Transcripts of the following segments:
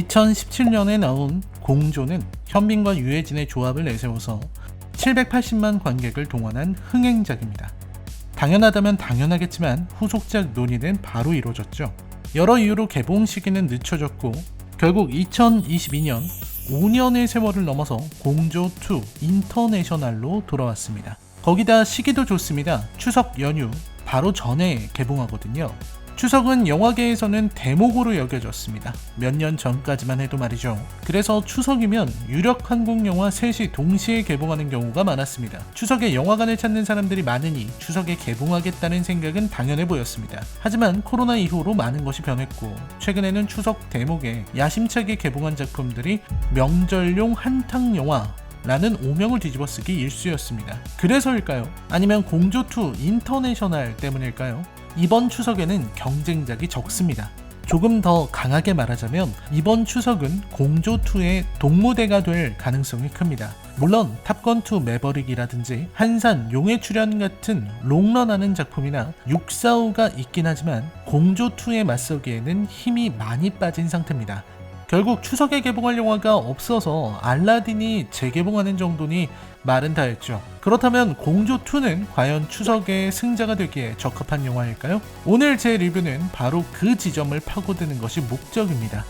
2017년에 나온 공조는 현빈과 유해진의 조합을 내세워서 780만 관객을 동원한 흥행작입니다. 당연하다면 당연하겠지만 후속작 논의는 바로 이루어졌죠. 여러 이유로 개봉 시기는 늦춰졌고 결국 2022년 5년의 세월을 넘어서 공조2 인터내셔널로 돌아왔습니다. 거기다 시기도 좋습니다. 추석 연휴 바로 전에 개봉하거든요. 추석은 영화계에서는 대목으로 여겨졌습니다. 몇 년 전까지만 해도 말이죠. 그래서 추석이면 유력 한국 영화 셋이 동시에 개봉하는 경우가 많았습니다. 추석에 영화관을 찾는 사람들이 많으니 추석에 개봉하겠다는 생각은 당연해 보였습니다. 하지만 코로나 이후로 많은 것이 변했고 최근에는 추석 대목에 야심차게 개봉한 작품들이 명절용 한탕 영화 라는 오명을 뒤집어쓰기 일쑤였습니다. 그래서일까요? 아니면 공조2 인터내셔널 때문일까요? 이번 추석에는 경쟁작이 적습니다. 조금 더 강하게 말하자면 이번 추석은 공조2의 동무대가 될 가능성이 큽니다. 물론 탑건2 매버릭이라든지 한산 용의 출연 같은 롱런하는 작품이나 645가 있긴 하지만 공조2에 맞서기에는 힘이 많이 빠진 상태입니다. 결국 추석에 개봉할 영화가 없어서 알라딘이 재개봉하는 정도니 말은 다 했죠. 그렇다면 공조2는 과연 추석의 승자가 되기에 적합한 영화일까요? 오늘 제 리뷰는 바로 그 지점을 파고드는 것이 목적입니다.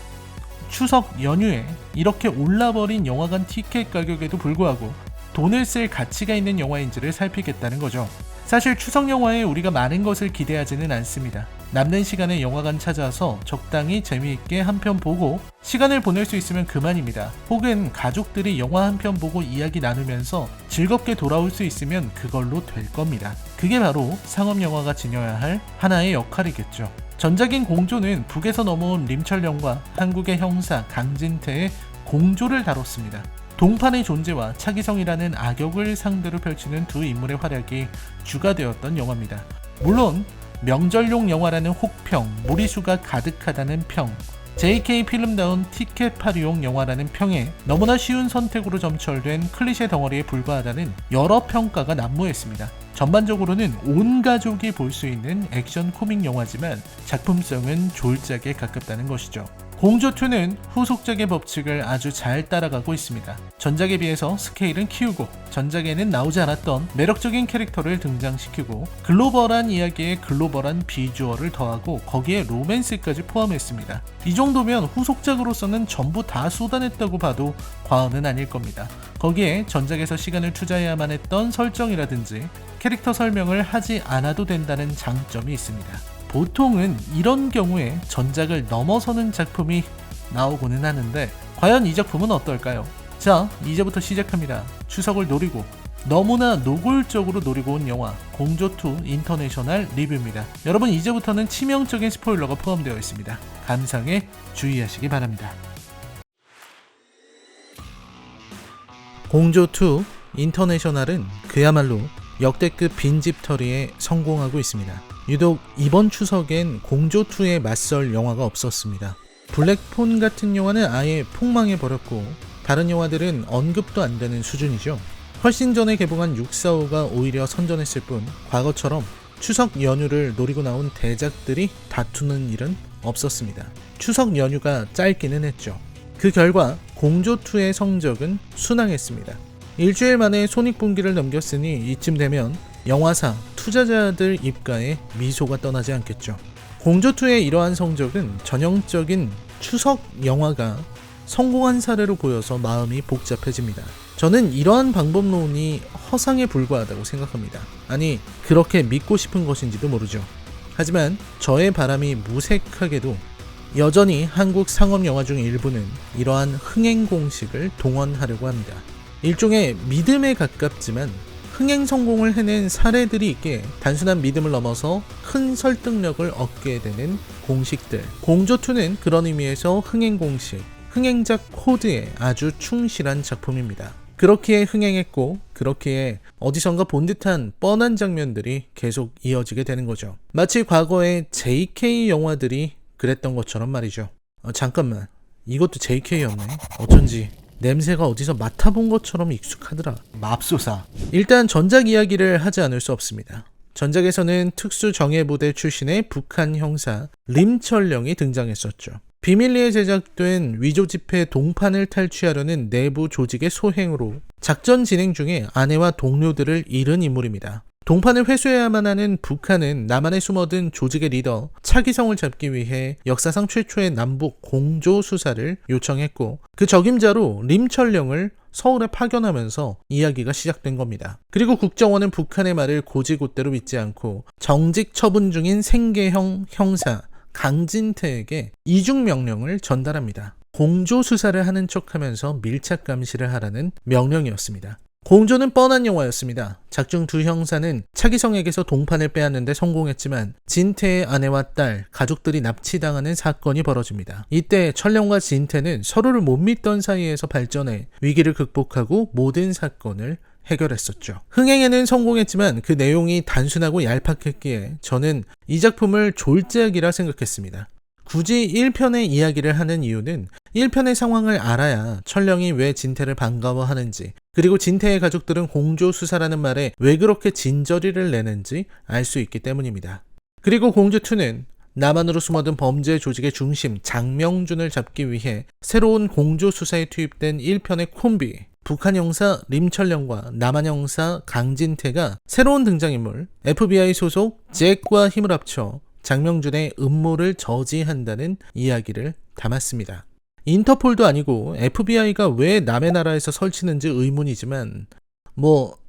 추석 연휴에 이렇게 올라버린 영화관 티켓 가격에도 불구하고 돈을 쓸 가치가 있는 영화인지를 살피겠다는 거죠. 사실 추석 영화에 우리가 많은 것을 기대하지는 않습니다. 남는 시간에 영화관 찾아서 적당히 재미있게 한 편 보고 시간을 보낼 수 있으면 그만입니다. 혹은 가족들이 영화 한 편 보고 이야기 나누면서 즐겁게 돌아올 수 있으면 그걸로 될 겁니다. 그게 바로 상업영화가 지녀야 할 하나의 역할이겠죠. 전작인 공조는 북에서 넘어온 림철령과 한국의 형사 강진태의 공조를 다뤘습니다. 동판의 존재와 차기성이라는 악역을 상대로 펼치는 두 인물의 활약이 주가 되었던 영화입니다. 물론 명절용 영화라는 혹평, 무리수가 가득하다는 평, JK 필름다운 티켓 팔이용 영화라는 평에 너무나 쉬운 선택으로 점철된 클리셰 덩어리에 불과하다는 여러 평가가 난무했습니다. 전반적으로는 온 가족이 볼 수 있는 액션 코믹 영화지만 작품성은 졸작에 가깝다는 것이죠. 공조2는 후속작의 법칙을 아주 잘 따라가고 있습니다. 전작에 비해서 스케일은 키우고 전작에는 나오지 않았던 매력적인 캐릭터를 등장시키고 글로벌한 이야기에 글로벌한 비주얼을 더하고 거기에 로맨스까지 포함했습니다. 이 정도면 후속작으로서는 전부 다 쏟아냈다고 봐도 과언은 아닐 겁니다. 거기에 전작에서 시간을 투자해야만 했던 설정이라든지 캐릭터 설명을 하지 않아도 된다는 장점이 있습니다. 보통은 이런 경우에 전작을 넘어서는 작품이 나오고는 하는데 과연 이 작품은 어떨까요? 자, 이제부터 시작합니다. 추석을 노리고 너무나 노골적으로 노리고 온 영화 공조2 인터내셔널 리뷰입니다. 여러분 이제부터는 치명적인 스포일러가 포함되어 있습니다. 감상에 주의하시기 바랍니다. 공조2 인터내셔널은 그야말로 역대급 빈집털이에 성공하고 있습니다. 유독 이번 추석엔 공조2에 맞설 영화가 없었습니다. 블랙폰 같은 영화는 아예 폭망해버렸고 다른 영화들은 언급도 안 되는 수준이죠. 훨씬 전에 개봉한 645가 오히려 선전했을 뿐 과거처럼 추석 연휴를 노리고 나온 대작들이 다투는 일은 없었습니다. 추석 연휴가 짧기는 했죠. 그 결과 공조2의 성적은 순항했습니다. 일주일 만에 손익분기를 넘겼으니 이쯤 되면 영화사, 투자자들 입가에 미소가 떠나지 않겠죠. 공조2의 이러한 성적은 전형적인 추석 영화가 성공한 사례로 보여서 마음이 복잡해집니다. 저는 이러한 방법론이 허상에 불과하다고 생각합니다. 아니, 그렇게 믿고 싶은 것인지도 모르죠. 하지만 저의 바람이 무색하게도 여전히 한국 상업영화 중 일부는 이러한 흥행 공식을 동원하려고 합니다. 일종의 믿음에 가깝지만 흥행 성공을 해낸 사례들이 있기에 단순한 믿음을 넘어서 큰 설득력을 얻게 되는 공식들. 공조2는 그런 의미에서 흥행 공식, 흥행작 코드에 아주 충실한 작품입니다. 그렇기에 흥행했고 그렇기에 어디선가 본 듯한 뻔한 장면들이 계속 이어지게 되는 거죠. 마치 과거의 JK 영화들이 그랬던 것처럼 말이죠. 잠깐만, 이것도 JK였네. 어쩐지 냄새가 어디서 맡아본 것처럼 익숙하더라. 맙소사. 일단 전작 이야기를 하지 않을 수 없습니다. 전작에서는 특수정예부대 출신의 북한 형사 림철령이 등장했었죠. 비밀리에 제작된 위조 지폐 동판을 탈취하려는 내부 조직의 소행으로 작전 진행 중에 아내와 동료들을 잃은 인물입니다. 동판을 회수해야만 하는 북한은 남한에 숨어든 조직의 리더 차기성을 잡기 위해 역사상 최초의 남북 공조 수사를 요청했고, 그 적임자로 림철령을 서울에 파견하면서 이야기가 시작된 겁니다. 그리고 국정원은 북한의 말을 곧이곧대로 믿지 않고 정직 처분 중인 생계형 형사 강진태에게 이중 명령을 전달합니다. 공조 수사를 하는 척하면서 밀착 감시를 하라는 명령이었습니다. 공조는 뻔한 영화였습니다. 작중 두 형사는 차기성에게서 동판을 빼앗는데 성공했지만 진태의 아내와 딸, 가족들이 납치당하는 사건이 벌어집니다. 이때 철령과 진태는 서로를 못 믿던 사이에서 발전해 위기를 극복하고 모든 사건을 해결했었죠. 흥행에는 성공했지만 그 내용이 단순하고 얄팍했기에 저는 이 작품을 졸작이라 생각했습니다. 굳이 1편의 이야기를 하는 이유는 1편의 상황을 알아야 철령이 왜 진태를 반가워하는지, 그리고 진태의 가족들은 공조 수사라는 말에 왜 그렇게 진저리를 내는지 알 수 있기 때문입니다. 그리고 공조2는 남한으로 숨어든 범죄 조직의 중심 장명준을 잡기 위해 새로운 공조 수사에 투입된 1편의 콤비, 북한 형사 림철령과 남한 형사 강진태가 새로운 등장인물 FBI 소속 잭과 힘을 합쳐 장명준의 음모를 저지한다는 이야기를 담았습니다. 인터폴도 아니고 FBI가 왜 남의 나라에서 설치는지 의문이지만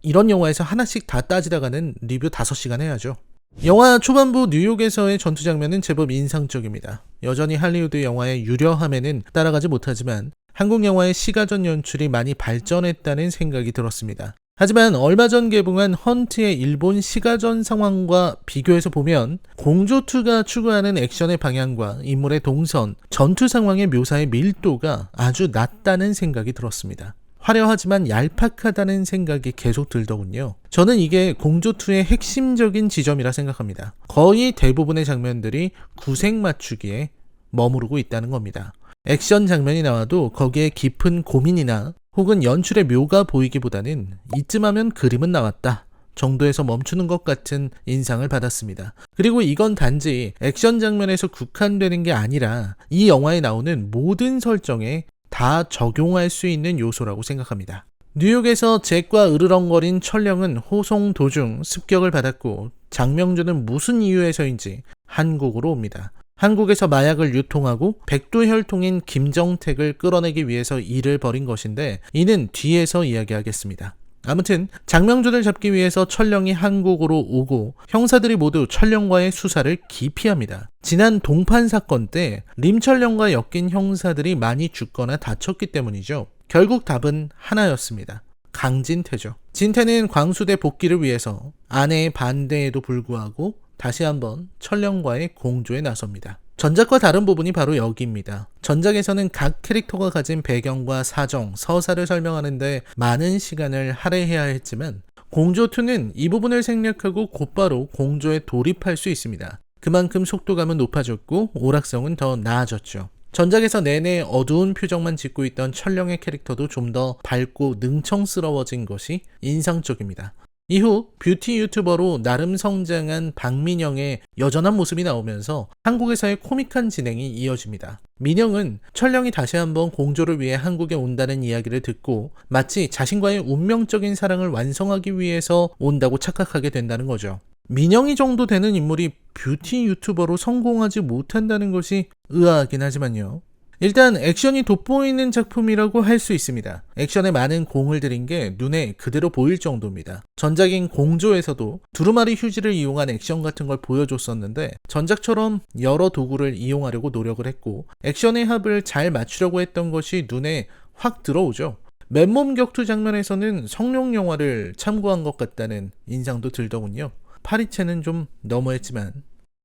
이런 영화에서 하나씩 다 따지다가는 리뷰 5시간 해야죠. 영화 초반부 뉴욕에서의 전투 장면은 제법 인상적입니다. 여전히 할리우드 영화의 유려함에는 따라가지 못하지만 한국 영화의 시가전 연출이 많이 발전했다는 생각이 들었습니다. 하지만 얼마 전 개봉한 헌트의 일본 시가전 상황과 비교해서 보면 공조2가 추구하는 액션의 방향과 인물의 동선, 전투 상황의 묘사의 밀도가 아주 낮다는 생각이 들었습니다. 화려하지만 얄팍하다는 생각이 계속 들더군요. 저는 이게 공조2의 핵심적인 지점이라 생각합니다. 거의 대부분의 장면들이 구색 맞추기에 머무르고 있다는 겁니다. 액션 장면이 나와도 거기에 깊은 고민이나 혹은 연출의 묘가 보이기보다는 이쯤 하면 그림은 나왔다 정도에서 멈추는 것 같은 인상을 받았습니다. 그리고 이건 단지 액션 장면에서 국한되는 게 아니라 이 영화에 나오는 모든 설정에 다 적용할 수 있는 요소라고 생각합니다. 뉴욕에서 잭과 으르렁거린 철령은 호송 도중 습격을 받았고 장명준은 무슨 이유에서인지 한국으로 옵니다. 한국에서 마약을 유통하고 백두혈통인 김정택을 끌어내기 위해서 일을 벌인 것인데 이는 뒤에서 이야기하겠습니다. 아무튼 장명준을 잡기 위해서 철령이 한국으로 오고 형사들이 모두 철령과의 수사를 기피합니다. 지난 동판 사건 때 림철령과 엮인 형사들이 많이 죽거나 다쳤기 때문이죠. 결국 답은 하나였습니다. 강진태죠. 진태는 광수대 복귀를 위해서 아내의 반대에도 불구하고 다시 한번 철령과의 공조에 나섭니다. 전작과 다른 부분이 바로 여기입니다. 전작에서는 각 캐릭터가 가진 배경과 사정, 서사를 설명하는데 많은 시간을 할애해야 했지만 공조2는 이 부분을 생략하고 곧바로 공조에 돌입할 수 있습니다. 그만큼 속도감은 높아졌고 오락성은 더 나아졌죠. 전작에서 내내 어두운 표정만 짓고 있던 철령의 캐릭터도 좀 더 밝고 능청스러워진 것이 인상적입니다. 이후 뷰티 유튜버로 나름 성장한 박민영의 여전한 모습이 나오면서 한국에서의 코믹한 진행이 이어집니다. 민영은 철령이 다시 한번 공조를 위해 한국에 온다는 이야기를 듣고 마치 자신과의 운명적인 사랑을 완성하기 위해서 온다고 착각하게 된다는 거죠. 민영이 정도 되는 인물이 뷰티 유튜버로 성공하지 못한다는 것이 의아하긴 하지만요. 일단 액션이 돋보이는 작품이라고 할 수 있습니다. 액션에 많은 공을 들인 게 눈에 그대로 보일 정도입니다. 전작인 공조에서도 두루마리 휴지를 이용한 액션 같은 걸 보여줬었는데 전작처럼 여러 도구를 이용하려고 노력을 했고 액션의 합을 잘 맞추려고 했던 것이 눈에 확 들어오죠. 맨몸 격투 장면에서는 성룡 영화를 참고한 것 같다는 인상도 들더군요. 파리채는 좀 너무했지만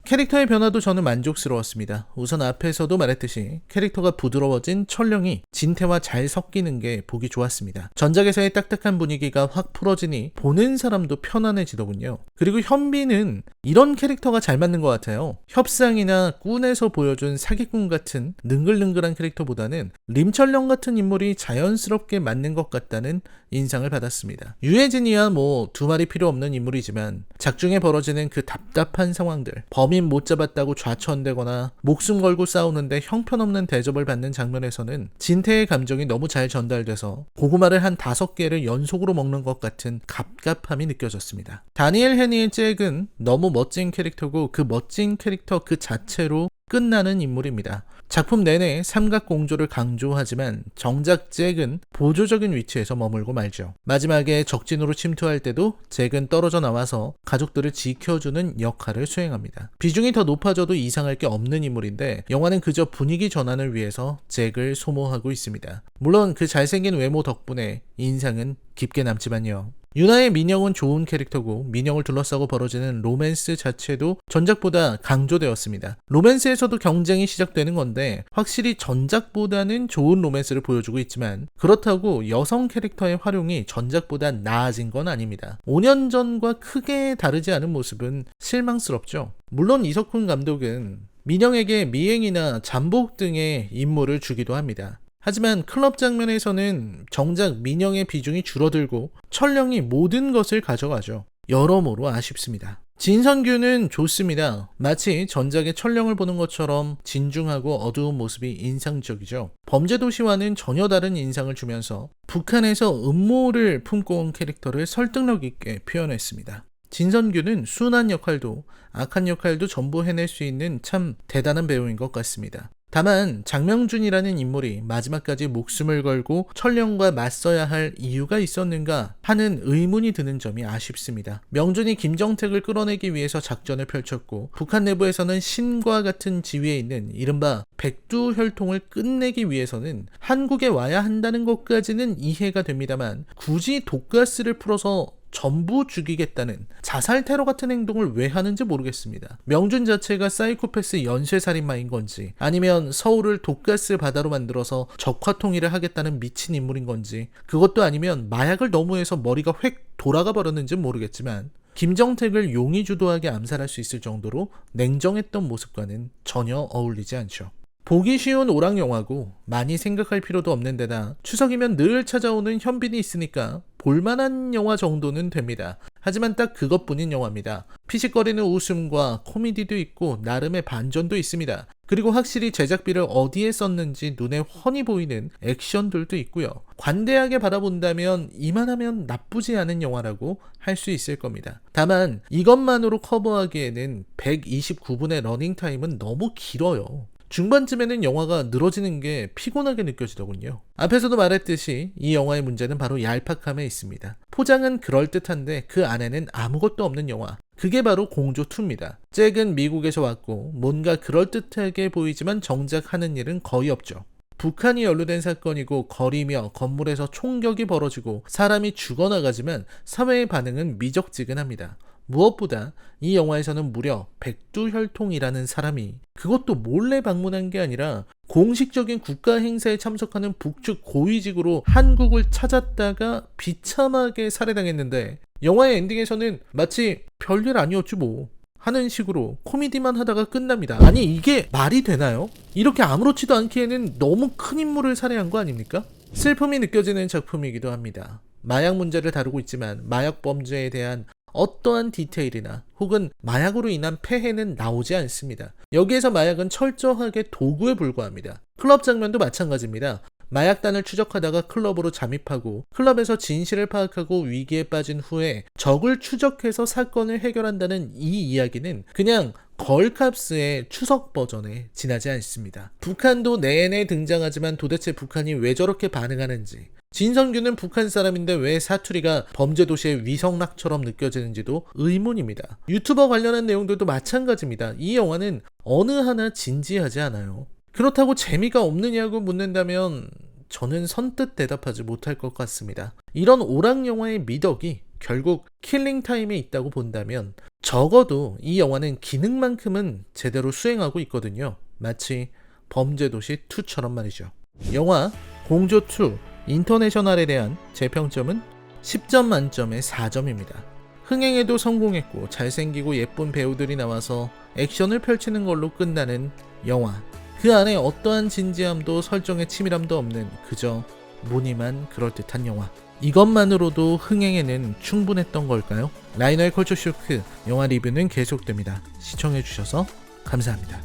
캐릭터의 변화도 저는 만족스러웠습니다. 우선 앞에서도 말했듯이 캐릭터가 부드러워진 철령이 진태와 잘 섞이는 게 보기 좋았습니다. 전작에서의 딱딱한 분위기가 확 풀어지니 보는 사람도 편안해지더군요. 그리고 현빈은 이런 캐릭터가 잘 맞는 것 같아요. 협상이나 꾼에서 보여준 사기꾼 같은 능글능글한 캐릭터보다는 림철령 같은 인물이 자연스럽게 맞는 것 같다는 인상을 받았습니다. 유해진이야 두 말이 필요 없는 인물이지만 작중에 벌어지는 그 답답한 상황들, 범 범인 못 잡았다고 좌천되거나 목숨 걸고 싸우는데 형편없는 대접을 받는 장면에서는 진태의 감정이 너무 잘 전달돼서 고구마를 한 5개를 연속으로 먹는 것 같은 갑갑함이 느껴졌습니다. 다니엘 해니의 잭은 너무 멋진 캐릭터고 그 멋진 캐릭터 그 자체로 끝나는 인물입니다. 작품 내내 삼각공조를 강조하지만 정작 잭은 보조적인 위치에서 머물고 말죠. 마지막에 적진으로 침투할 때도 잭은 떨어져 나와서 가족들을 지켜주는 역할을 수행합니다. 비중이 더 높아져도 이상할 게 없는 인물인데 영화는 그저 분위기 전환을 위해서 잭을 소모하고 있습니다. 물론 그 잘생긴 외모 덕분에 인상은 깊게 남지만요. 유나의 민영은 좋은 캐릭터고 민영을 둘러싸고 벌어지는 로맨스 자체도 전작보다 강조되었습니다. 로맨스에서도 경쟁이 시작되는 건데 확실히 전작보다는 좋은 로맨스를 보여주고 있지만 그렇다고 여성 캐릭터의 활용이 전작보다 나아진 건 아닙니다. 5년 전과 크게 다르지 않은 모습은 실망스럽죠. 물론 이석훈 감독은 민영에게 미행이나 잠복 등의 임무를 주기도 합니다. 하지만 클럽 장면에서는 정작 민영의 비중이 줄어들고 철령이 모든 것을 가져가죠. 여러모로 아쉽습니다. 진선규는 좋습니다. 마치 전작의 철령을 보는 것처럼 진중하고 어두운 모습이 인상적이죠. 범죄도시와는 전혀 다른 인상을 주면서 북한에서 음모를 품고 온 캐릭터를 설득력 있게 표현했습니다. 진선규는 순한 역할도 악한 역할도 전부 해낼 수 있는 참 대단한 배우인 것 같습니다. 다만 장명준이라는 인물이 마지막까지 목숨을 걸고 철령과 맞서야 할 이유가 있었는가 하는 의문이 드는 점이 아쉽습니다. 명준이 김정택을 끌어내기 위해서 작전을 펼쳤고 북한 내부에서는 신과 같은 지위에 있는 이른바 백두혈통을 끝내기 위해서는 한국에 와야 한다는 것까지는 이해가 됩니다만 굳이 독가스를 풀어서 전부 죽이겠다는 자살 테러 같은 행동을 왜 하는지 모르겠습니다. 명준 자체가 사이코패스 연쇄살인마인 건지 아니면 서울을 독가스 바다로 만들어서 적화통일을 하겠다는 미친 인물인 건지 그것도 아니면 마약을 너무 해서 머리가 획 돌아가 버렸는지 모르겠지만 김정택을 용의 주도하게 암살할 수 있을 정도로 냉정했던 모습과는 전혀 어울리지 않죠. 보기 쉬운 오락 영화고 많이 생각할 필요도 없는 데다 추석이면 늘 찾아오는 현빈이 있으니까 볼만한 영화 정도는 됩니다. 하지만 딱 그것뿐인 영화입니다. 피식거리는 웃음과 코미디도 있고 나름의 반전도 있습니다. 그리고 확실히 제작비를 어디에 썼는지 눈에 훤히 보이는 액션들도 있고요. 관대하게 바라본다면 이만하면 나쁘지 않은 영화라고 할 수 있을 겁니다. 다만 이것만으로 커버하기에는 129분의 러닝타임은 너무 길어요. 중반쯤에는 영화가 늘어지는 게 피곤하게 느껴지더군요. 앞에서도 말했듯이 이 영화의 문제는 바로 얄팍함에 있습니다. 포장은 그럴듯한데 그 안에는 아무것도 없는 영화. 그게 바로 공조2입니다. 잭은 미국에서 왔고 뭔가 그럴듯하게 보이지만 정작 하는 일은 거의 없죠. 북한이 연루된 사건이고 거리며 건물에서 총격이 벌어지고 사람이 죽어나가지만 사회의 반응은 미적지근합니다. 무엇보다 이 영화에서는 무려 백두혈통이라는 사람이 그것도 몰래 방문한 게 아니라 공식적인 국가 행사에 참석하는 북측 고위직으로 한국을 찾았다가 비참하게 살해당했는데 영화의 엔딩에서는 마치 별일 아니었지 뭐 하는 식으로 코미디만 하다가 끝납니다. 아니 이게 말이 되나요? 이렇게 아무렇지도 않기에는 너무 큰 인물을 살해한 거 아닙니까? 슬픔이 느껴지는 작품이기도 합니다. 마약 문제를 다루고 있지만 마약 범죄에 대한 어떠한 디테일이나 혹은 마약으로 인한 폐해는 나오지 않습니다. 여기에서 마약은 철저하게 도구에 불과합니다. 클럽 장면도 마찬가지입니다. 마약단을 추적하다가 클럽으로 잠입하고 클럽에서 진실을 파악하고 위기에 빠진 후에 적을 추적해서 사건을 해결한다는 이 이야기는 그냥 걸캅스의 추석 버전에 지나지 않습니다. 북한도 내내 등장하지만 도대체 북한이 왜 저렇게 반응하는지 진성규는 북한 사람인데 왜 사투리가 범죄도시의 위성락처럼 느껴지는지도 의문입니다. 유튜버 관련한 내용들도 마찬가지입니다. 이 영화는 어느 하나 진지하지 않아요. 그렇다고 재미가 없느냐고 묻는다면 저는 선뜻 대답하지 못할 것 같습니다. 이런 오락 영화의 미덕이 결국 킬링타임에 있다고 본다면 적어도 이 영화는 기능만큼은 제대로 수행하고 있거든요. 마치 범죄도시2처럼 말이죠. 영화 공조2 인터내셔널에 대한 제 평점은 10점 만점에 4점입니다. 흥행에도 성공했고 잘생기고 예쁜 배우들이 나와서 액션을 펼치는 걸로 끝나는 영화. 그 안에 어떠한 진지함도 설정의 치밀함도 없는 그저 무늬만 그럴듯한 영화. 이것만으로도 흥행에는 충분했던 걸까요? 라이너의 컬처쇼크 영화 리뷰는 계속됩니다. 시청해주셔서 감사합니다.